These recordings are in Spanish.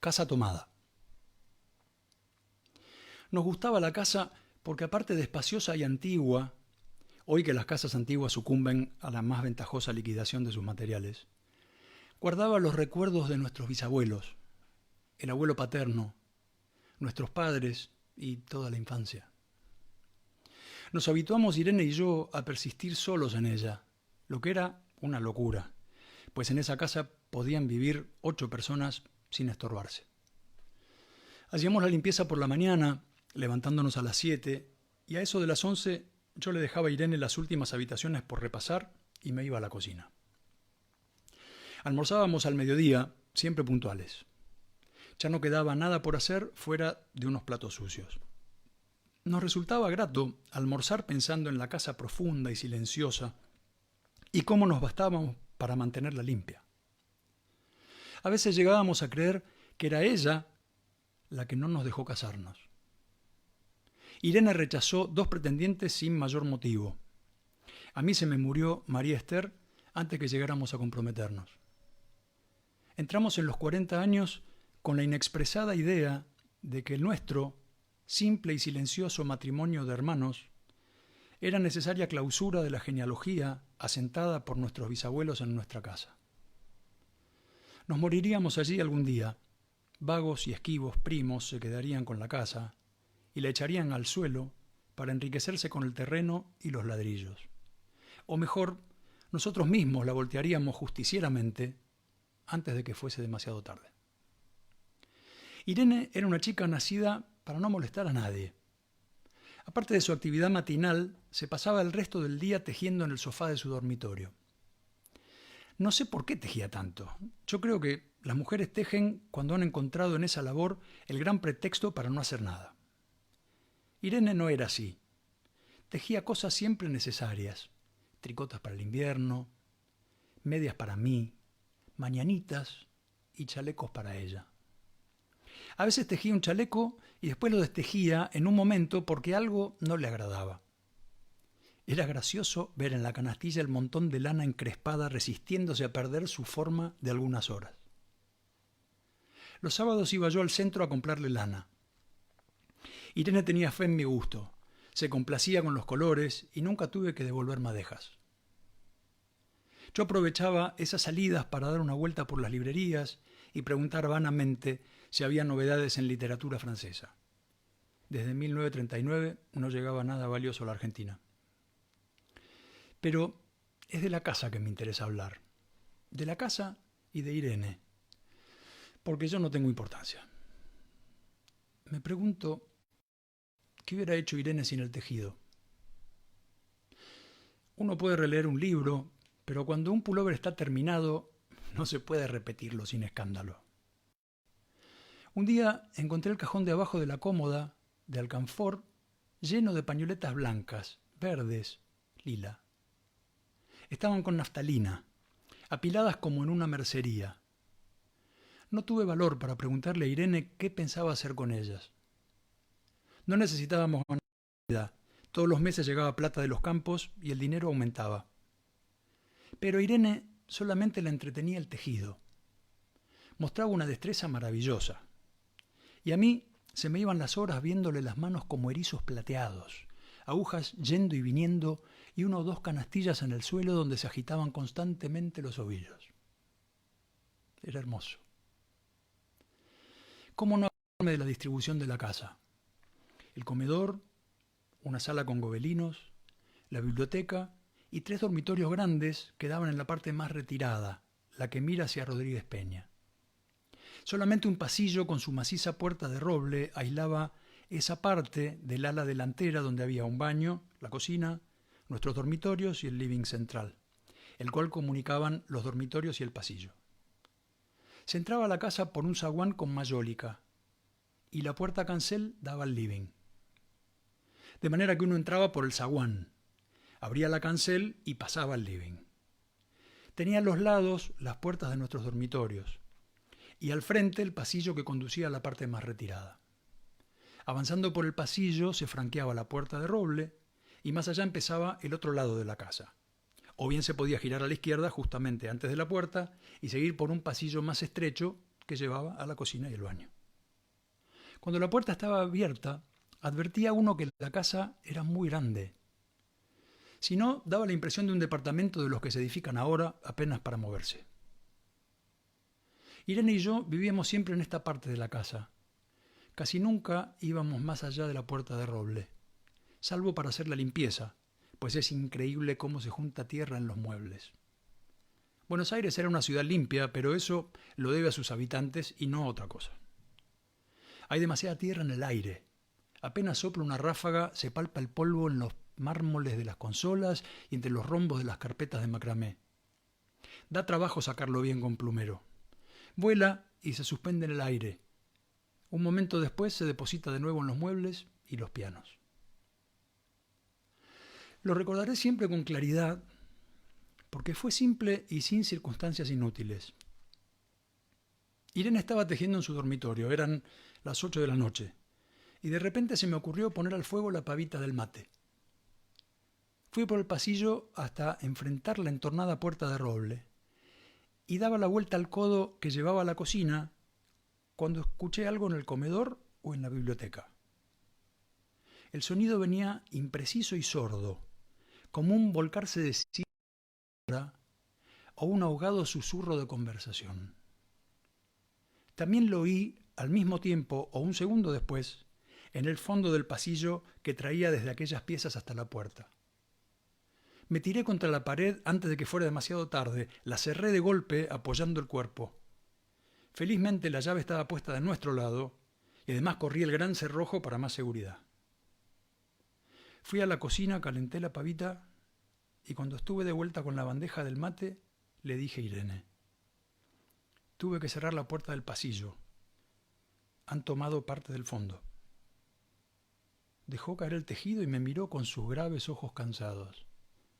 Casa tomada. Nos gustaba la casa porque, aparte de espaciosa y antigua, hoy que las casas antiguas sucumben a la más ventajosa liquidación de sus materiales, guardaba los recuerdos de nuestros bisabuelos, el abuelo paterno, nuestros padres y toda la infancia. Nos habituamos, Irene y yo, a persistir solos en ella, lo que era una locura, pues en esa casa podían vivir 8 personas sin estorbarse. Hacíamos la limpieza por la mañana, levantándonos a las 7, y a eso de las 11 yo le dejaba a Irene las últimas habitaciones por repasar y me iba a la cocina. Almorzábamos al mediodía, siempre puntuales. Ya no quedaba nada por hacer fuera de unos platos sucios. Nos resultaba grato almorzar pensando en la casa profunda y silenciosa y cómo nos bastábamos para mantenerla limpia. A veces llegábamos a creer que era ella la que no nos dejó casarnos. Irene rechazó 2 pretendientes sin mayor motivo. A mí se me murió María Esther antes que llegáramos a comprometernos. Entramos en los 40 años con la inexpresada idea de que el nuestro, simple y silencioso matrimonio de hermanos, era necesaria clausura de la genealogía asentada por nuestros bisabuelos en nuestra casa. Nos moriríamos allí algún día. Vagos y esquivos primos se quedarían con la casa y la echarían al suelo para enriquecerse con el terreno y los ladrillos. O mejor, nosotros mismos la voltearíamos justicieramente antes de que fuese demasiado tarde. Irene era una chica nacida para no molestar a nadie. Aparte de su actividad matinal, se pasaba el resto del día tejiendo en el sofá de su dormitorio. No sé por qué tejía tanto. Yo creo que las mujeres tejen cuando han encontrado en esa labor el gran pretexto para no hacer nada. Irene no era así. Tejía cosas siempre necesarias. Tricotas para el invierno, medias para mí, mañanitas y chalecos para ella. A veces tejía un chaleco y después lo destejía en un momento porque algo no le agradaba. Era gracioso ver en la canastilla el montón de lana encrespada resistiéndose a perder su forma de algunas horas. Los sábados iba yo al centro a comprarle lana. Irene tenía fe en mi gusto, se complacía con los colores y nunca tuve que devolver madejas. Yo aprovechaba esas salidas para dar una vuelta por las librerías y preguntar vanamente si había novedades en literatura francesa. Desde 1939 no llegaba nada valioso a la Argentina. Pero es de la casa que me interesa hablar. De la casa y de Irene. Porque yo no tengo importancia. Me pregunto, ¿qué hubiera hecho Irene sin el tejido? Uno puede releer un libro, pero cuando un pullover está terminado, no se puede repetirlo sin escándalo. Un día encontré el cajón de abajo de la cómoda, de alcanfor, lleno de pañoletas blancas, verdes, lila. Estaban con naftalina, apiladas como en una mercería. No tuve valor para preguntarle a Irene qué pensaba hacer con ellas. No necesitábamos nada. Todos los meses llegaba plata de los campos y el dinero aumentaba. Pero a Irene solamente la entretenía el tejido. Mostraba una destreza maravillosa. Y a mí se me iban las horas viéndole las manos como erizos plateados, agujas yendo y viniendo y 1 o 2 canastillas en el suelo donde se agitaban constantemente los ovillos. Era hermoso. ¿Cómo no acordarme de la distribución de la casa? El comedor, una sala con gobelinos, la biblioteca y 3 dormitorios grandes que daban en la parte más retirada, la que mira hacia Rodríguez Peña. Solamente un pasillo con su maciza puerta de roble aislaba esa parte del ala delantera donde había un baño, la cocina, nuestros dormitorios y el living central, el cual comunicaban los dormitorios y el pasillo. Se entraba a la casa por un zaguán con mayólica y la puerta cancel daba al living. De manera que uno entraba por el zaguán, abría la cancel y pasaba al living. Tenía a los lados las puertas de nuestros dormitorios y al frente el pasillo que conducía a la parte más retirada. Avanzando por el pasillo se franqueaba la puerta de roble y más allá empezaba el otro lado de la casa. O bien se podía girar a la izquierda justamente antes de la puerta y seguir por un pasillo más estrecho que llevaba a la cocina y el baño. Cuando la puerta estaba abierta, advertía a uno que la casa era muy grande. Si no, daba la impresión de un departamento de los que se edifican ahora apenas para moverse. Irene y yo vivíamos siempre en esta parte de la casa. Casi nunca íbamos más allá de la puerta de roble, salvo para hacer la limpieza, pues es increíble cómo se junta tierra en los muebles. Buenos Aires era una ciudad limpia, pero eso lo debe a sus habitantes y no a otra cosa. Hay demasiada tierra en el aire. Apenas sopla una ráfaga, se palpa el polvo en los mármoles de las consolas y entre los rombos de las carpetas de macramé. Da trabajo sacarlo bien con plumero. Vuela y se suspende en el aire. Un momento después se deposita de nuevo en los muebles y los pianos. Lo recordaré siempre con claridad, porque fue simple y sin circunstancias inútiles. Irene estaba tejiendo en su dormitorio, eran las 8 de la noche, y de repente se me ocurrió poner al fuego la pavita del mate. Fui por el pasillo hasta enfrentar la entornada puerta de roble, y daba la vuelta al codo que llevaba a la cocina cuando escuché algo en el comedor o en la biblioteca. El sonido venía impreciso y sordo, como un volcarse de silla o un ahogado susurro de conversación. También lo oí al mismo tiempo o un segundo después en el fondo del pasillo que traía desde aquellas piezas hasta la puerta. Me tiré contra la pared antes de que fuera demasiado tarde, la cerré de golpe apoyando el cuerpo. Felizmente la llave estaba puesta de nuestro lado y además corrí el gran cerrojo para más seguridad. Fui a la cocina, calenté la pavita y cuando estuve de vuelta con la bandeja del mate, le dije a Irene: tuve que cerrar la puerta del pasillo. Han tomado parte del fondo. Dejó caer el tejido y me miró con sus graves ojos cansados.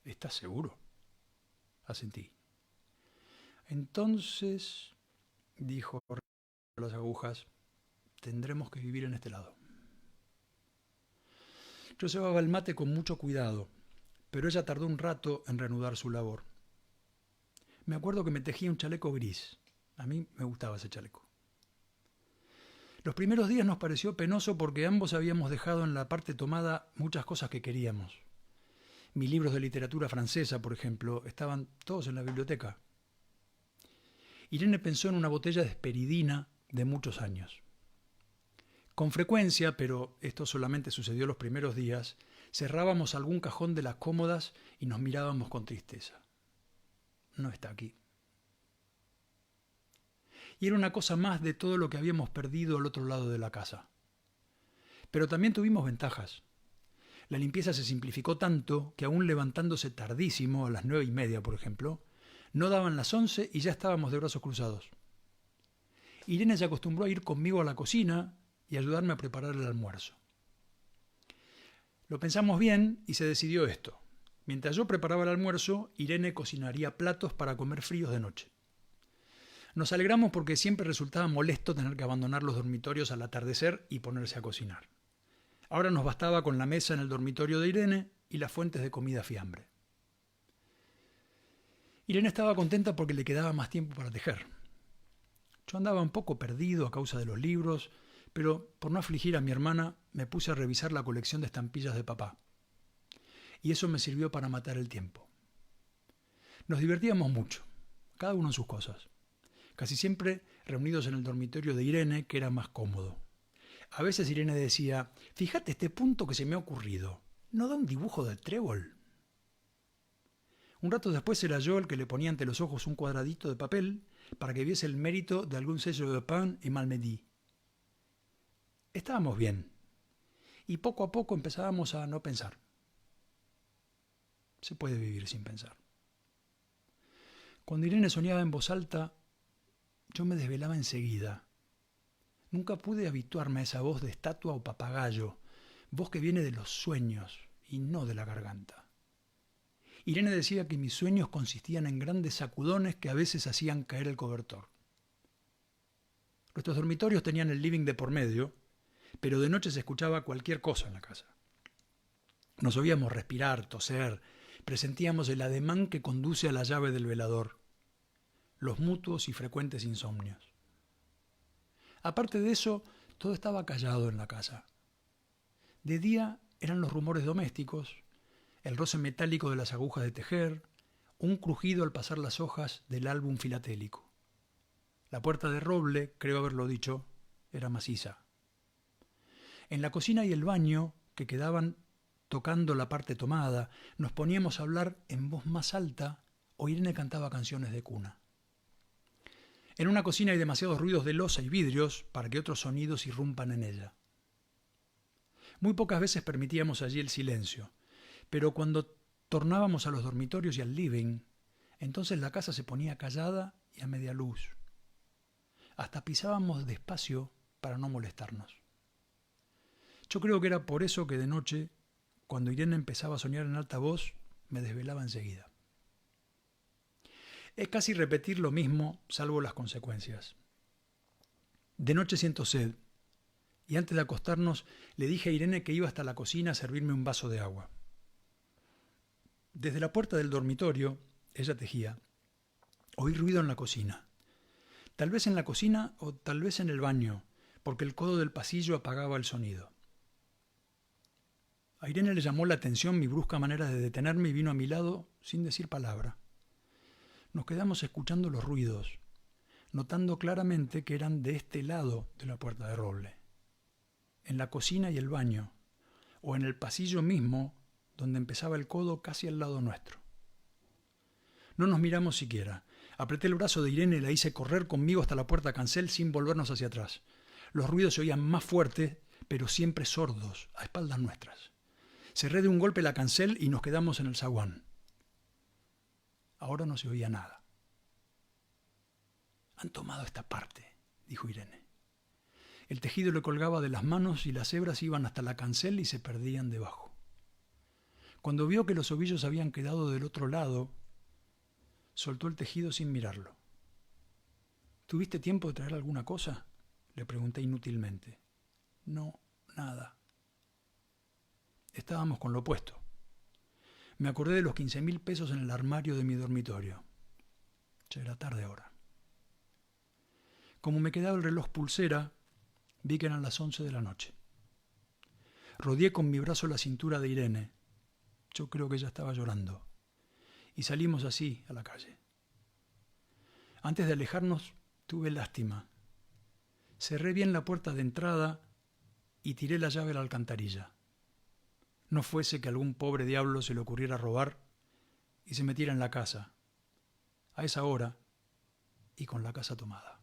¿Estás seguro? Asentí. Entonces, dijo las agujas, tendremos que vivir en este lado. Yo cebaba el mate con mucho cuidado, pero ella tardó un rato en reanudar su labor. Me acuerdo que me tejía un chaleco gris. A mí me gustaba ese chaleco. Los primeros días nos pareció penoso porque ambos habíamos dejado en la parte tomada muchas cosas que queríamos. Mis libros de literatura francesa, por ejemplo, estaban todos en la biblioteca. Irene pensó en una botella de esperidina de muchos años. Con frecuencia, pero esto solamente sucedió los primeros días, cerrábamos algún cajón de las cómodas y nos mirábamos con tristeza. No está aquí. Y era una cosa más de todo lo que habíamos perdido al otro lado de la casa. Pero también tuvimos ventajas. La limpieza se simplificó tanto que aún levantándose tardísimo, a las 9:30, por ejemplo, no daban las 11 y ya estábamos de brazos cruzados. Irene se acostumbró a ir conmigo a la cocina y ayudarme a preparar el almuerzo. Lo pensamos bien y se decidió esto. Mientras yo preparaba el almuerzo, Irene cocinaría platos para comer fríos de noche. Nos alegramos porque siempre resultaba molesto tener que abandonar los dormitorios al atardecer y ponerse a cocinar. Ahora nos bastaba con la mesa en el dormitorio de Irene y las fuentes de comida fiambre. Irene estaba contenta porque le quedaba más tiempo para tejer. Yo andaba un poco perdido a causa de los libros, pero por no afligir a mi hermana me puse a revisar la colección de estampillas de papá. Y eso me sirvió para matar el tiempo. Nos divertíamos mucho, cada uno en sus cosas. Casi siempre reunidos en el dormitorio de Irene, que era más cómodo. A veces Irene decía: fíjate este punto que se me ha ocurrido. ¿No da un dibujo del trébol? Un rato después era yo el que le ponía ante los ojos un cuadradito de papel para que viese el mérito de algún sello de Pain y Malmedy. Estábamos bien, y poco a poco empezábamos a no pensar. Se puede vivir sin pensar. Cuando Irene soñaba en voz alta, yo me desvelaba enseguida. Nunca pude habituarme a esa voz de estatua o papagayo, voz que viene de los sueños y no de la garganta. Irene decía que mis sueños consistían en grandes sacudones que a veces hacían caer el cobertor. Nuestros dormitorios tenían el living de por medio, pero de noche se escuchaba cualquier cosa en la casa. Nos oíamos respirar, toser, presentíamos el ademán que conduce a la llave del velador, los mutuos y frecuentes insomnios. Aparte de eso, todo estaba callado en la casa. De día eran los rumores domésticos, el roce metálico de las agujas de tejer, un crujido al pasar las hojas del álbum filatélico. La puerta de roble, creo haberlo dicho, era maciza. En la cocina y el baño, que quedaban tocando la parte tomada, nos poníamos a hablar en voz más alta o Irene cantaba canciones de cuna. En una cocina hay demasiados ruidos de loza y vidrios para que otros sonidos irrumpan en ella. Muy pocas veces permitíamos allí el silencio, pero cuando tornábamos a los dormitorios y al living, entonces la casa se ponía callada y a media luz. Hasta pisábamos despacio para no molestarnos. Yo creo que era por eso que de noche, cuando Irene empezaba a soñar en alta voz, me desvelaba enseguida. Es casi repetir lo mismo, salvo las consecuencias. De noche siento sed, y antes de acostarnos le dije a Irene que iba hasta la cocina a servirme un vaso de agua. Desde la puerta del dormitorio, ella tejía, oí ruido en la cocina. Tal vez en la cocina o tal vez en el baño, porque el codo del pasillo apagaba el sonido. A Irene le llamó la atención mi brusca manera de detenerme y vino a mi lado sin decir palabra. Nos quedamos escuchando los ruidos, notando claramente que eran de este lado de la puerta de roble, en la cocina y el baño, o en el pasillo mismo donde empezaba el codo casi al lado nuestro. No nos miramos siquiera. Apreté el brazo de Irene y la hice correr conmigo hasta la puerta cancel sin volvernos hacia atrás. Los ruidos se oían más fuertes, pero siempre sordos, a espaldas nuestras. Cerré de un golpe la cancel y nos quedamos en el zaguán. Ahora no se oía nada. «Han tomado esta parte», dijo Irene. El tejido le colgaba de las manos y las hebras iban hasta la cancel y se perdían debajo. Cuando vio que los ovillos habían quedado del otro lado, soltó el tejido sin mirarlo. «¿Tuviste tiempo de traer alguna cosa?», le pregunté inútilmente. «No, nada». Estábamos con lo opuesto. Me acordé de los 15.000 pesos en el armario de mi dormitorio. Ya era tarde ahora. Como me quedaba el reloj pulsera, vi que eran las 11 de la noche. Rodeé con mi brazo la cintura de Irene. Yo creo que ella estaba llorando. Y salimos así a la calle. Antes de alejarnos, tuve lástima. Cerré bien la puerta de entrada y tiré la llave a la alcantarilla. No fuese que algún pobre diablo se le ocurriera robar y se metiera en la casa, a esa hora y con la casa tomada.